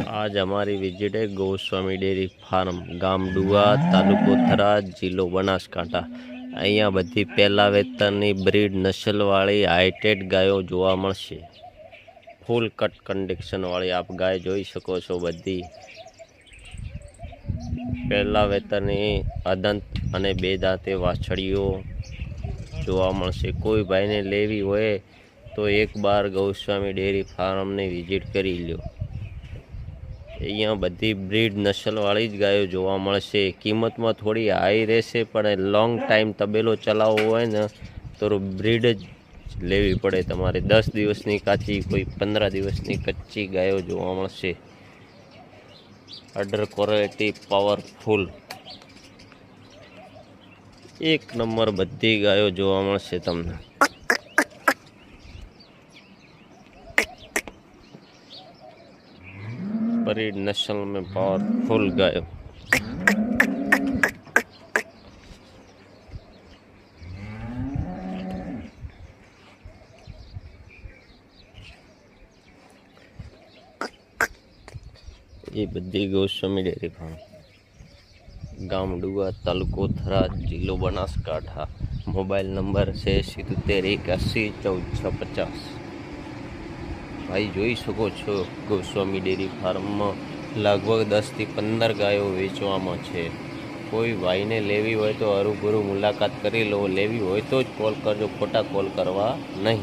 आज हमारी विजिट है गोस्वामी डेयरी फार्म, गाम डुआ, तालुको थराद, जिल्लो बनासकांठा। અહીંયા બધી પહેલા વેતરની બ્રીડ નસલવાળી હાઈટેડ ગાયો જોવા મળશે। ફૂલ કટ કન્ડિશનવાળી આપ ગાય જોઈ શકો છો। બધી પહેલા વેતરની અદંત અને બે દાંતે વાછડીઓ જોવા મળશે। કોઈ ભાઈને લેવી હોય તો એક બાર ગૌસ્વામી ડેરી ફાર્મની વિઝિટ કરી લ્યો। અહીંયા બધી બ્રીડ નસલવાળી જ ગાયો જોવા મળશે। કિંમતમાં થોડી હાઈ રહેશે, પણ લોંગ ટાઈમ તબેલો ચલાવવો હોય ને તો બ્રીડ જ લેવી પડે તમારે। 10 દિવસની કાચી, કોઈ 15 દિવસની કચ્ચી ગાયો જોવા મળશે। અડર ક્વોલિટી પાવરફુલ એક નંબર બધી ગાયો જોવા મળશે તમને। ब्रीड नस्ल में पावरफुल गायों। ये बधी गोस्वामी डेयरी फार्म, गाम डुआ, तालुको थराद, जिल्लो बनासकांठा। मोबाइल नंबर है 7781801450। भाई જોઈ શકો છો ગોસ્વામી ડેરી ફાર્મમાં લગભગ 10 થી 15 ગાયો વેચવામાં છે। કોઈ ભાઈને લેવી હોય તો હરૂભરૂ મુલાકાત કરી લો। લેવી હોય તો જ કોલ કરજો, ખોટા કોલ કરવા નહીં।